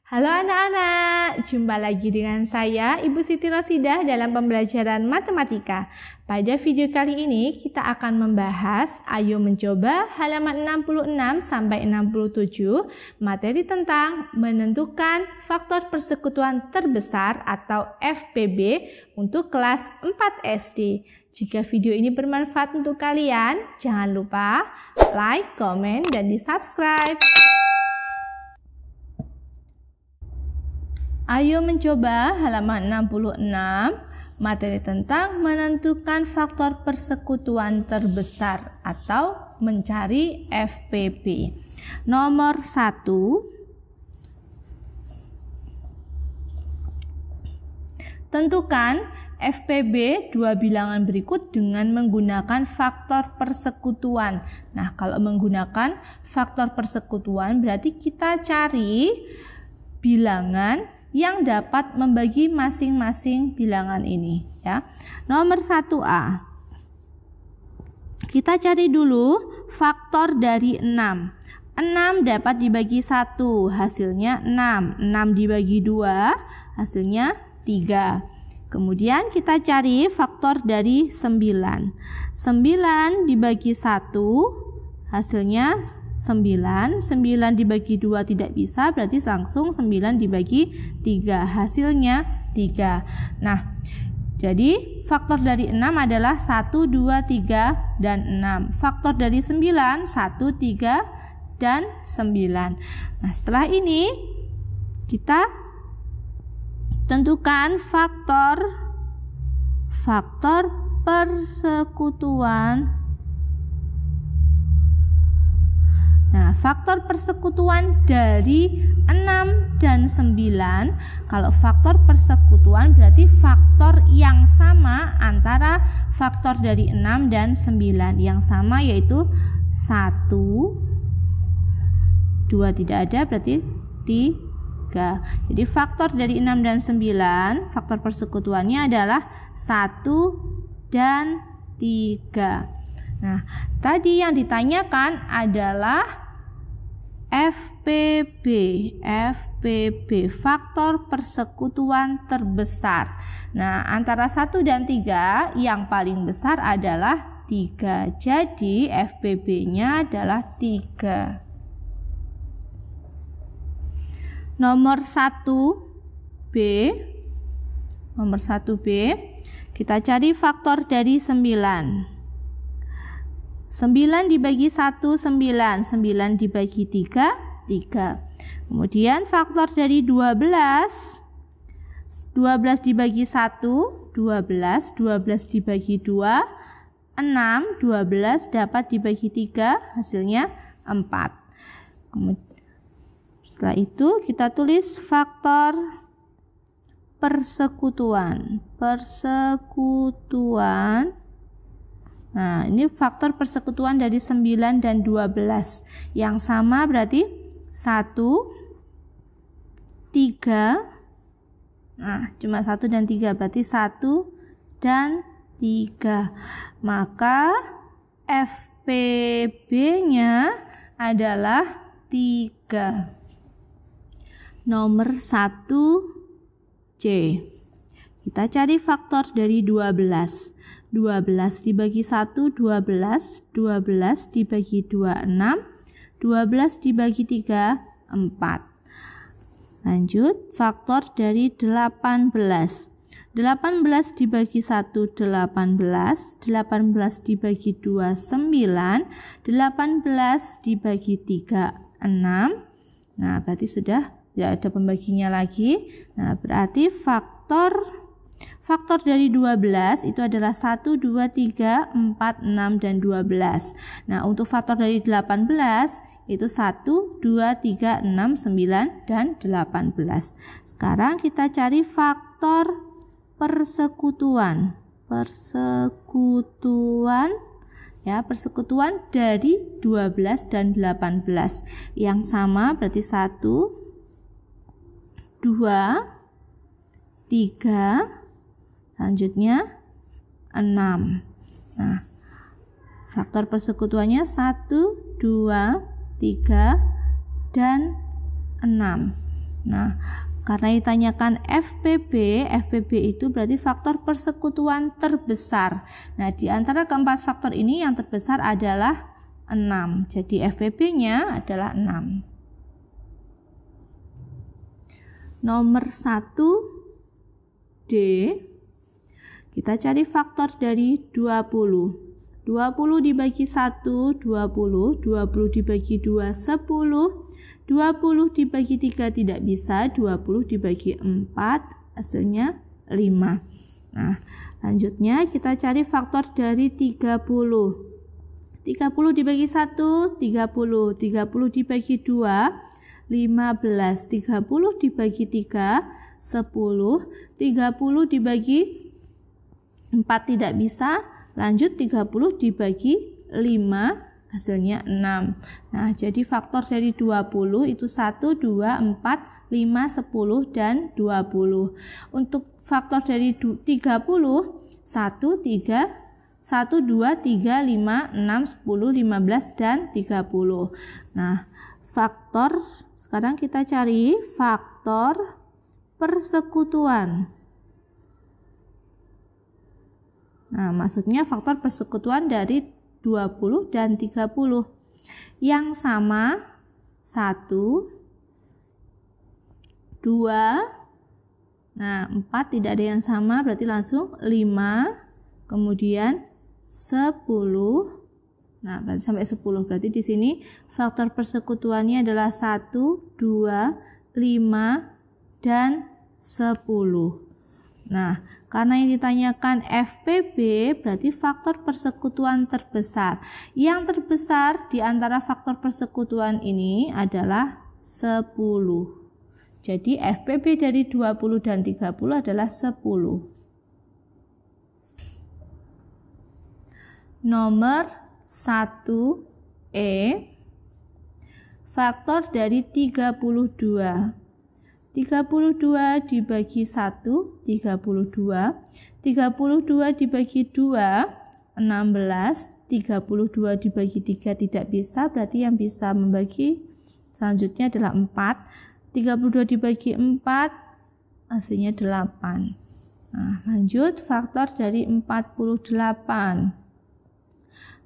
Halo anak-anak, jumpa lagi dengan saya Ibu Siti Rosidah dalam pembelajaran matematika. Pada video kali ini kita akan membahas Ayo Mencoba halaman 66 sampai 67 materi tentang menentukan faktor persekutuan terbesar atau FPB untuk kelas 4 SD. Jika video ini bermanfaat untuk kalian, jangan lupa like, komen, dan di-subscribe. Ayo mencoba halaman 66, materi tentang menentukan faktor persekutuan terbesar atau mencari FPB. Nomor 1, tentukan FPB dua bilangan berikut dengan menggunakan faktor persekutuan. Nah, kalau menggunakan faktor persekutuan berarti kita cari bilangan yang dapat membagi masing-masing bilangan ini ya. Nomor 1A. Kita cari dulu faktor dari 6. 6 dapat dibagi 1, hasilnya 6. 6 dibagi 2, hasilnya 3. Kemudian kita cari faktor dari 9. 9 dibagi 1, hasilnya 9. 9 dibagi 2 tidak bisa, berarti langsung 9 dibagi 3, hasilnya 3. Nah, jadi faktor dari 6 adalah 1, 2, 3, dan 6. Faktor dari 9, 1, 3, dan 9. Nah, setelah ini kita tentukan faktor persekutuan. Nah, faktor persekutuan dari 6 dan 9. Kalau faktor persekutuan berarti faktor yang sama antara faktor dari 6 dan 9. Yang sama yaitu 1, 2 tidak ada berarti 3. Jadi faktor dari 6 dan 9, faktor persekutuannya adalah 1 dan 3. Nah, tadi yang ditanyakan adalah FPB, faktor persekutuan terbesar. Nah, antara 1 dan 3 yang paling besar adalah 3. Jadi FPB-nya adalah 3. Nomor 1B. Nomor 1B, kita cari faktor dari 9. 9 dibagi 1, 9. 9 dibagi 3, 3. Kemudian faktor dari 12. 12 dibagi 1, 12. 12 dibagi 2, 6. 12 dapat dibagi 3, hasilnya 4. Setelah itu kita tulis faktor persekutuan. Nah, ini faktor persekutuan dari 9 dan 12. Yang sama berarti 1, 3. Nah, cuma 1 dan 3 berarti 1 dan 3. Maka FPB-nya adalah 3. Nomor 1C. Kita cari faktor dari 12. 12 dibagi 1, 12. 12 dibagi 2, 6. 12 dibagi 3, 4. Lanjut, faktor dari 18. 18 dibagi 1, 18. 18 dibagi 2, 9. 18 dibagi 3, 6. Nah, berarti sudah tidak ada pembaginya lagi. Nah, berarti faktor dari 12 itu adalah 1, 2, 3, 4, 6, dan 12. Nah, untuk faktor dari 18 itu 1, 2, 3, 6, 9, dan 18. Sekarang kita cari faktor persekutuan. Persekutuan dari 12 dan 18. Yang sama berarti 1, 2, 3, selanjutnya 6. Nah, faktor persekutuannya 1, 2, 3, dan 6. Nah, karena ditanyakan FPB itu berarti faktor persekutuan terbesar. Nah, di antara keempat faktor ini yang terbesar adalah 6. Jadi FPB-nya adalah 6. Nomor 1D, kita cari faktor dari 20. 20 dibagi 1, 20. 20 dibagi 2, 10. 20 dibagi 3 tidak bisa, 20 dibagi 4 hasilnya 5. Nah, lanjutnya kita cari faktor dari 30. 30 dibagi 1, 30. 30 dibagi 2, 15. 30 dibagi 3, 10. 30 dibagi 4 tidak bisa, lanjut 30 dibagi 5 hasilnya 6. Nah, jadi faktor dari 20 itu 1, 2, 4, 5, 10, dan 20. Untuk faktor dari 30, 1, 2, 3, 5, 6, 10, 15, dan 30. Nah, faktor, sekarang kita cari faktor persekutuan. Nah, maksudnya faktor persekutuan dari 20 dan 30 yang sama 1, 2, nah 4 tidak ada yang sama berarti langsung 5, kemudian 10. Nah, berarti sampai 10. Berarti di sini faktor persekutuannya adalah 1, 2, 5 dan 10. Nah, karena yang ditanyakan FPB berarti faktor persekutuan terbesar. Yang terbesar di antara faktor persekutuan ini adalah 10. Jadi FPB dari 20 dan 30 adalah 10. Nomor 1E, faktor dari 32. 32 dibagi 1, 32. 32 dibagi 2, 16. 32 dibagi 3 tidak bisa, berarti yang bisa membagi selanjutnya adalah 4. 32 dibagi 4 hasilnya 8. Nah, lanjut faktor dari 48.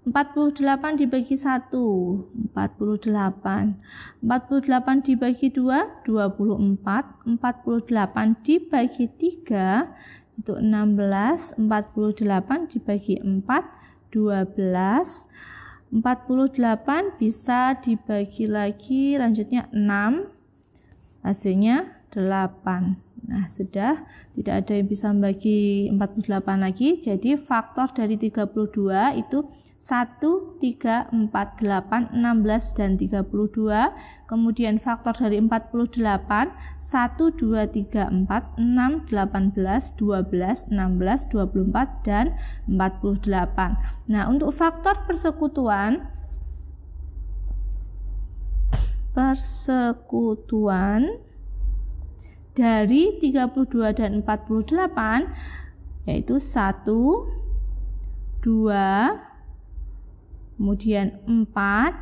48 dibagi 1, 48. 48 dibagi 2, 24. 48 dibagi 3, itu 16. 48 dibagi 4, 12. 48 bisa dibagi lagi, lanjutnya 6, hasilnya 8. Nah, sudah tidak ada yang bisa membagi 48 lagi. Jadi faktor dari 32 itu 1, 3, 4, 8, 16 dan 32. Kemudian faktor dari 48 1, 2, 3, 4, 6, 18, 12, 16, 24 dan 48. Nah, untuk faktor persekutuan dari 32 dan 48 yaitu 1, 2, kemudian 4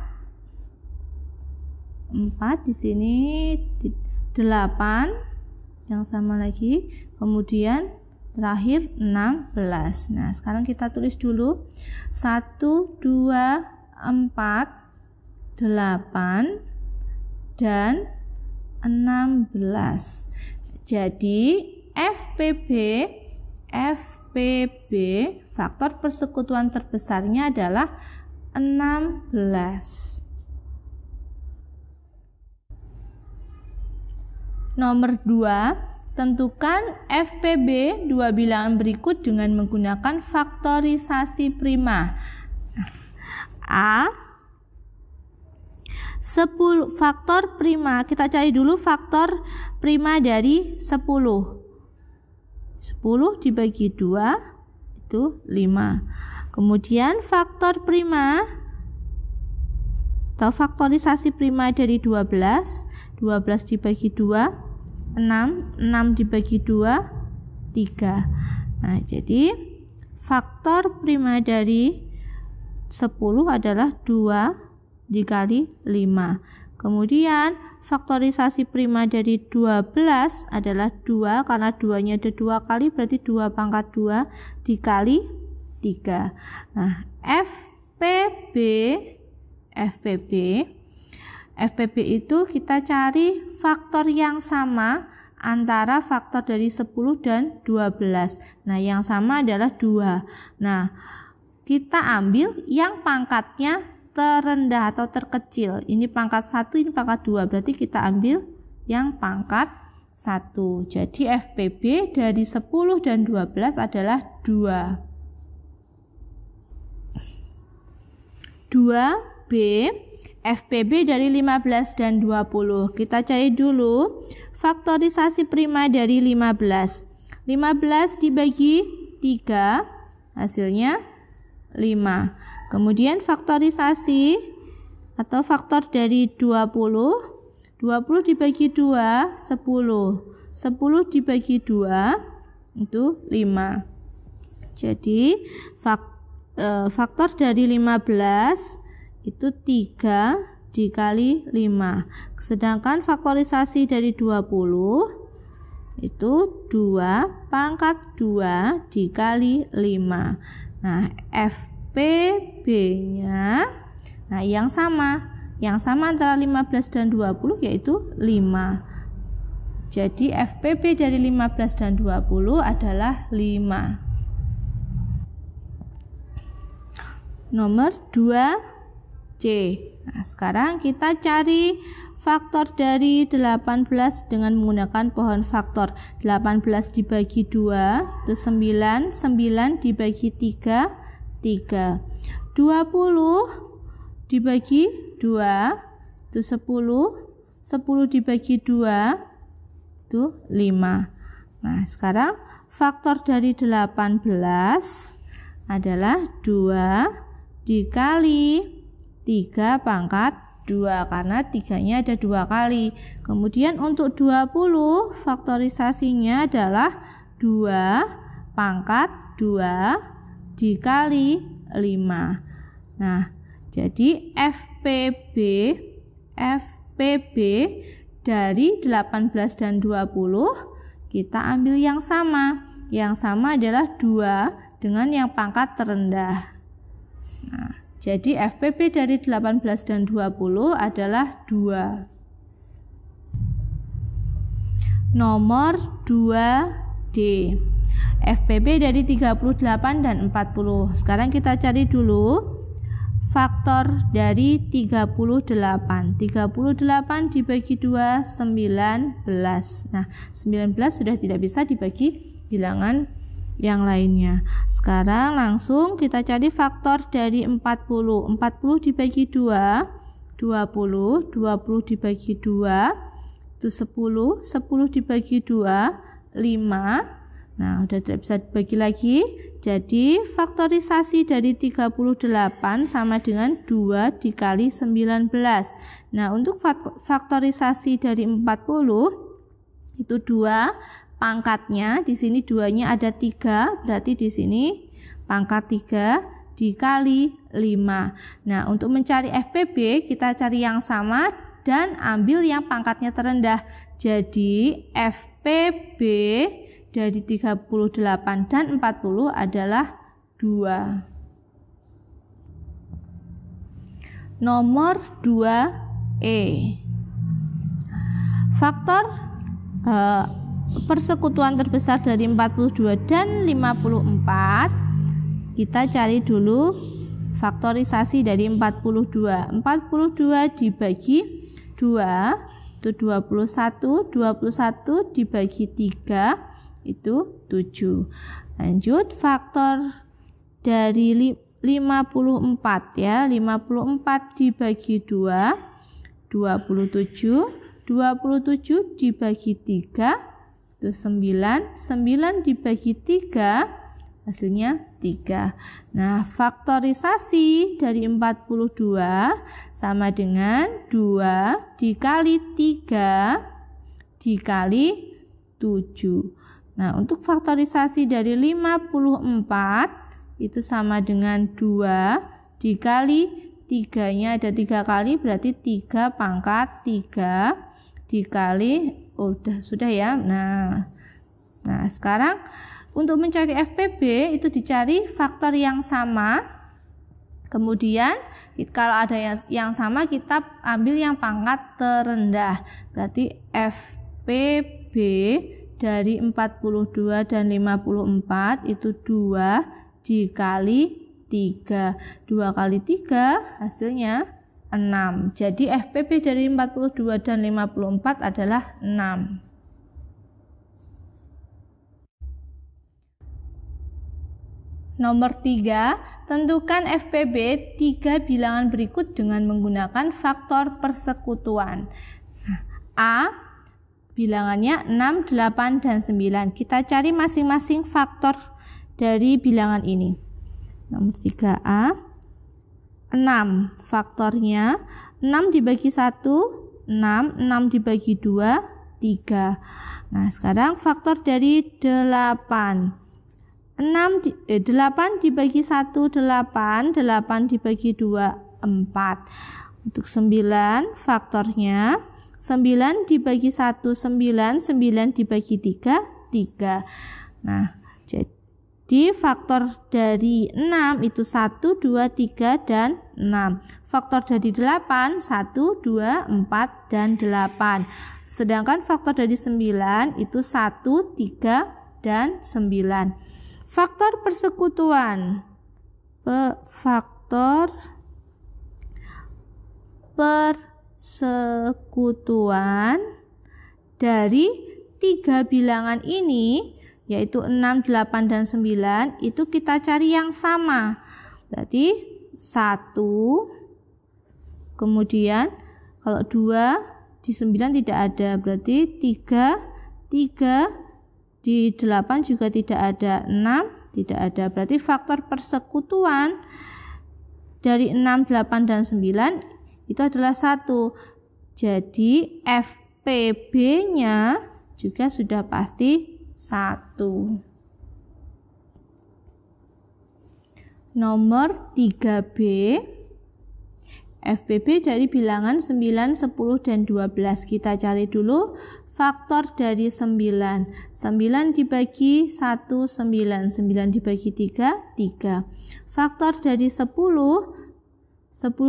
di sini 8 yang sama lagi, kemudian terakhir 16. Nah, sekarang kita tulis dulu 1, 2, 4, 8 dan 16. Jadi FPB faktor persekutuan terbesarnya adalah 16. Nomor 2, tentukan FPB dua bilangan berikut dengan menggunakan faktorisasi prima. A, 10 faktor prima. Kita cari dulu faktor prima dari 10. 10 dibagi 2 itu 5. Kemudian faktor prima atau faktorisasi prima dari 12. 12 dibagi 2 6. 6 dibagi 2 3. Nah, jadi faktor prima dari 10 adalah 2 dikali 5. Kemudian faktorisasi prima dari 12 adalah 2, karena 2-nya ada 2 kali, berarti 2 pangkat 2 dikali 3. Nah, FPB itu kita cari faktor yang sama antara faktor dari 10 dan 12. Nah, yang sama adalah 2. Nah, kita ambil yang pangkatnya terendah atau terkecil. Ini pangkat 1, ini pangkat 2. Berarti kita ambil yang pangkat 1. Jadi FPB dari 10 dan 12 adalah 2. 2B, FPB dari 15 dan 20. Kita cari dulu faktorisasi prima dari 15. 15 dibagi 3, hasilnya 5. Kemudian faktorisasi atau faktor dari 20. 20 dibagi 2, 10. 10 dibagi 2, itu 5. Jadi faktor dari 15 itu 3 dikali 5. Sedangkan faktorisasi dari 20 itu 2 pangkat 2 dikali 5. Nah, FPB-nya yang sama antara 15 dan 20 yaitu 5. Jadi FPB dari 15 dan 20 adalah 5. Nomor 2C. Nah, sekarang kita cari faktor dari 18 dengan menggunakan pohon faktor. 18 dibagi 2 itu 9, 9 dibagi 3, 3. 20 dibagi 2 itu 10, 10 dibagi 2 itu 5. Nah, sekarang faktor dari 18 adalah 2 dikali 3 pangkat 2, karena 3-nya ada 2 kali. Kemudian untuk 20 faktorisasinya adalah 2 pangkat 2 dikali 5. Nah, jadi FPB dari 18 dan 20 kita ambil yang sama. Yang sama adalah 2 dengan yang pangkat terendah. Nah, jadi FPB dari 18 dan 20 adalah 2. Nomor 2D. FPB dari 38 dan 40. Sekarang kita cari dulu faktor dari 38. 38 dibagi 2, 19. Nah, 19 sudah tidak bisa dibagi bilangan yang lainnya. Sekarang langsung kita cari faktor dari 40. 40 dibagi 2, 20. 20 dibagi 2 itu 10. 10 dibagi 2, 5. Nah, udah tidak bisa dibagi lagi. Jadi faktorisasi dari 38 sama dengan 2 dikali 19. Nah, untuk faktorisasi dari 40 itu 2 pangkatnya, di sini 2-nya ada 3, berarti di sini pangkat 3 dikali 5. Nah, untuk mencari FPB kita cari yang sama dan ambil yang pangkatnya terendah. Jadi FPB dari 38 dan 40 adalah 2. Nomor 2E. Faktor persekutuan terbesar dari 42 dan 54, kita cari dulu faktorisasi dari 42. 42 dibagi 2 itu 21, 21 dibagi 3 itu 7. Lanjut faktor dari 54 ya, 54 dibagi 2, 27, 27 dibagi 3 itu 9, 9 dibagi 3 hasilnya 3. Nah, faktorisasi dari 42 sama dengan 2 dikali 3 dikali 7. Nah, untuk faktorisasi dari 54 itu sama dengan 2 dikali 3-nya ada 3 kali, berarti 3 pangkat 3 dikali, sudah ya. Nah sekarang untuk mencari FPB itu dicari faktor yang sama. Kemudian kalau ada yang sama kita ambil yang pangkat terendah. Berarti FPB dari 42 dan 54 itu 2 dikali 3. 2 kali 3 hasilnya 6. Jadi FPB dari 42 dan 54 adalah 6. Nomor 3, tentukan FPB 3 bilangan berikut dengan menggunakan faktor persekutuan. A, bilangannya 6, 8, dan 9. Kita cari masing-masing faktor dari bilangan ini. Nomor 3A, 6 faktornya 6 dibagi 1, 6 dibagi 2, 3. Nah sekarang faktor dari 8. 8 dibagi 1, 8 dibagi 2, 4. Untuk 9 faktornya 9 dibagi 1, 9 dibagi 3, 3. Nah jadi faktor dari 6 itu 1, 2, 3, dan 6. Faktor dari 8, 1, 2, 4, dan 8. Sedangkan faktor dari 9 itu 1, 3, dan 9. Faktor persekutuan. Faktor persekutuan dari 3 bilangan ini, yaitu 6, 8, dan 9, itu kita cari yang sama. Berarti 1, kemudian kalau 2 di 9 tidak ada, berarti 3 di 8 juga tidak ada, 6 tidak ada. Berarti faktor persekutuan dari 6, 8, dan 9 itu adalah 1. Jadi FPB-nya juga sudah pasti 1. Nomor 3B, FPB dari bilangan 9, 10, dan 12. Kita cari dulu faktor dari 9. 9 dibagi 1, 9 dibagi 3, 3. Faktor dari 10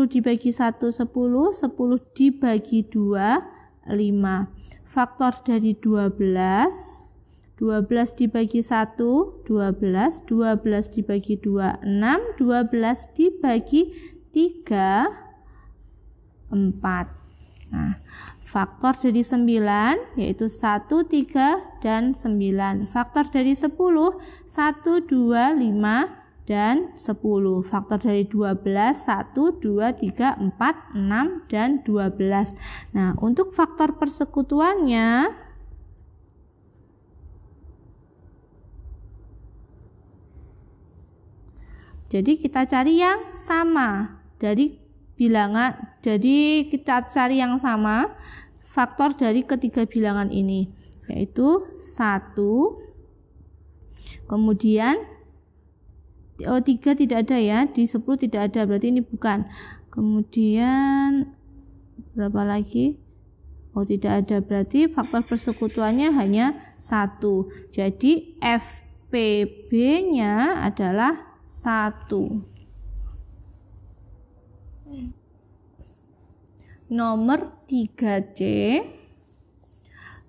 dibagi 1, 10 dibagi 2, 5. Faktor dari 12 dibagi 1, 12 dibagi 2, 6, 12 dibagi 3, 4. Nah, faktor dari 9 yaitu 1, 3, dan 9. Faktor dari 10, 1, 2, 5, dan 10. Faktor dari 12, 1, 2, 3, 4, 6, dan 12. Nah, untuk faktor persekutuannya jadi kita cari yang sama dari bilangan. Jadi kita cari yang sama faktor dari ketiga bilangan ini, yaitu 1, kemudian 3 tidak ada ya, di 10 tidak ada, berarti ini bukan. Kemudian berapa lagi? Tidak ada, berarti faktor persekutuannya hanya 1. Jadi FPB-nya adalah 1. Nomor 3C,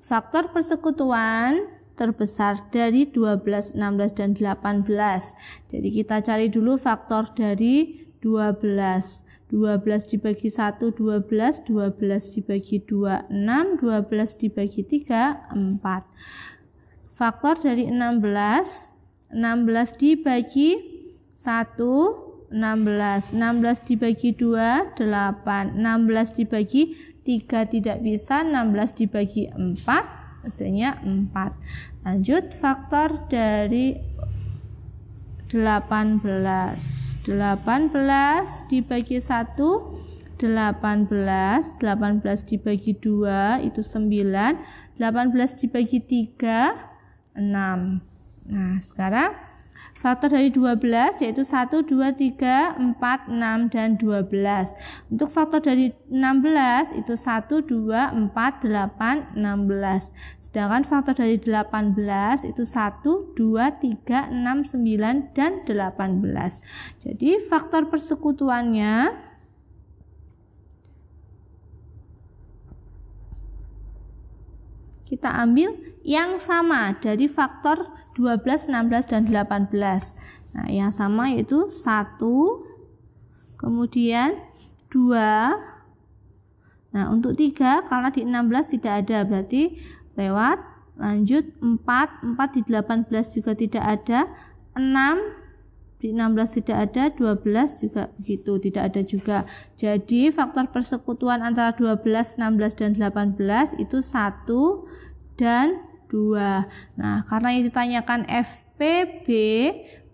faktor persekutuan terbesar dari 12, 16, dan 18. Jadi kita cari dulu faktor dari 12. 12 dibagi 1, 12 dibagi 2, 6, 12 dibagi 3, 4. Faktor dari 16 dibagi 1, 16 dibagi 2, 8. 16 dibagi 3 tidak bisa, 16 dibagi 4 hasilnya 4. Lanjut faktor dari 18 dibagi 1, 18 dibagi 2 itu 9, 18 dibagi 3, 6. Nah sekarang Faktor dari 12 yaitu 1, 2, 3, 4, 6, dan 12. Untuk faktor dari 16 itu 1, 2, 4, 8, 16. Sedangkan faktor dari 18 itu 1, 2, 3, 6, 9, dan 18. Jadi faktor persekutuannya kita ambil yang sama dari faktor 12, 16, dan 18. Nah, yang sama yaitu 1, kemudian 2. Nah, untuk 3 karena di 16 tidak ada, berarti lewat. Lanjut 4 di 18 juga tidak ada, 6 di 16 tidak ada, 12 juga begitu, tidak ada juga. Jadi faktor persekutuan antara 12, 16, dan 18 itu 1 dan 2. Nah, karena yang ditanyakan FPB,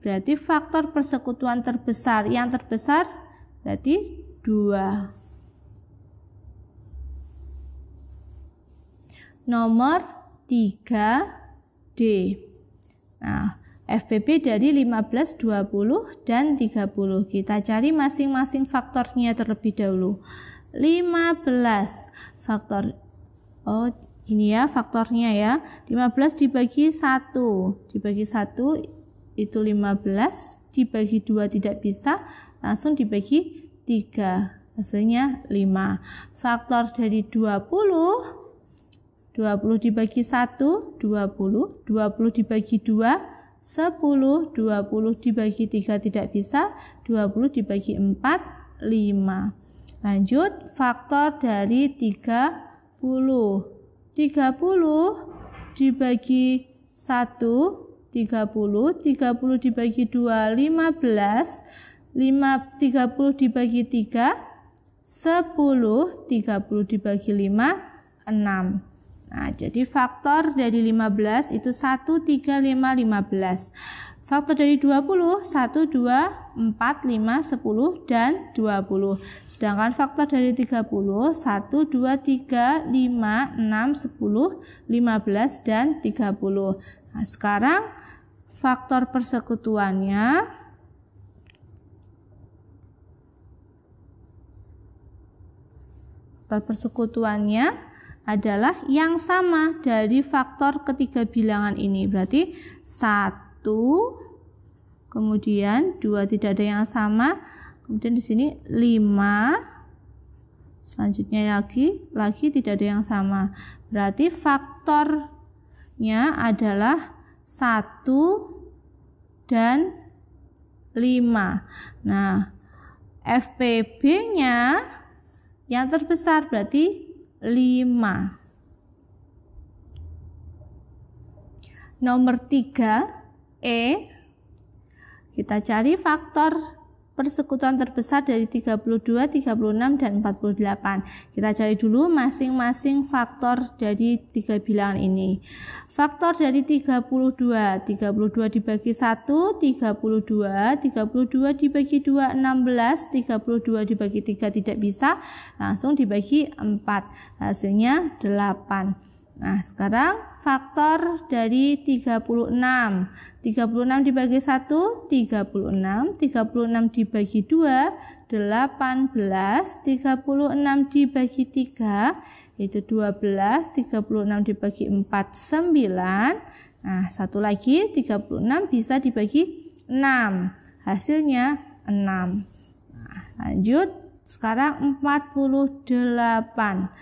berarti faktor persekutuan terbesar. Yang terbesar berarti 2. Nomor 3D. Nah, FPB dari 15, 20, dan 30. Kita cari masing-masing faktornya terlebih dahulu. 15 faktor, ini ya faktornya ya, 15 dibagi 1 itu 15, dibagi 2 tidak bisa, langsung dibagi 3, hasilnya 5. Faktor dari 20 dibagi 1, 20 dibagi 2, 10, 20 dibagi 3 tidak bisa, 20 dibagi 4, 5. Lanjut, faktor dari 30 dibagi 1, 30 dibagi 2, 15, 30 dibagi 3, 10, 30 dibagi 5, 6. Nah, jadi faktor dari 15 itu 1, 3, 5, 15. Faktor dari 20, 1, 2, 4, 5, 10, dan 20. Sedangkan faktor dari 30, 1, 2, 3, 5, 6, 10, 15, dan 30. Nah, sekarang faktor persekutuannya adalah yang sama dari faktor ketiga bilangan ini. Berarti 1, kemudian 2 tidak ada yang sama, kemudian di sini 5, selanjutnya lagi tidak ada yang sama. Berarti faktornya adalah 1 dan 5. Nah, FPB-nya yang terbesar berarti 5. Nomor 3E, kita cari faktor persekutuan terbesar dari 32, 36, dan 48. Kita cari dulu masing-masing faktor dari 3 bilangan ini. Faktor dari 32 dibagi 1, 32 dibagi 2, 16, 32 dibagi 3 tidak bisa, langsung dibagi 4, hasilnya 8. Nah, sekarang faktor dari 36 dibagi 1, 36 dibagi 2, 18, 36 dibagi 3, itu 12, 36 dibagi 4, 9. Nah, satu lagi 36 bisa dibagi 6, hasilnya 6. Nah, lanjut, sekarang 48.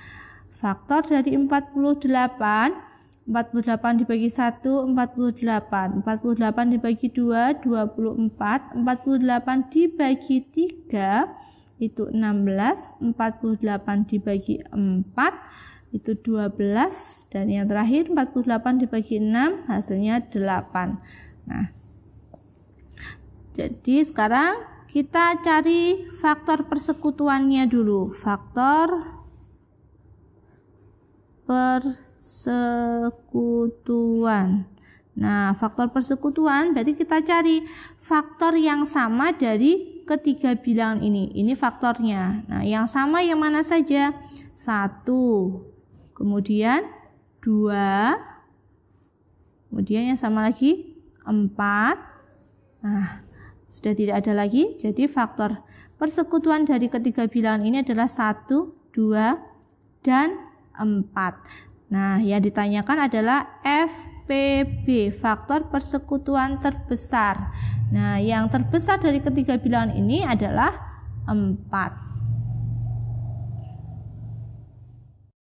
Faktor dari 48 dibagi 1, 48 dibagi 2, 24, 48 dibagi 3, itu 16, 48 dibagi 4, itu 12, dan yang terakhir 48 dibagi 6, hasilnya 8. Nah, jadi sekarang kita cari faktor persekutuannya dulu. Faktor persekutuan. Nah, faktor persekutuan berarti kita cari faktor yang sama dari ketiga bilangan ini. Ini faktornya. Nah, yang sama yang mana saja? 1, kemudian 2, kemudian yang sama lagi 4, Nah, sudah tidak ada lagi. Jadi faktor persekutuan dari ketiga bilangan ini adalah 1, 2, dan 4. Nah, yang ditanyakan adalah FPB, faktor persekutuan terbesar. Nah, yang terbesar dari ketiga bilangan ini adalah 4.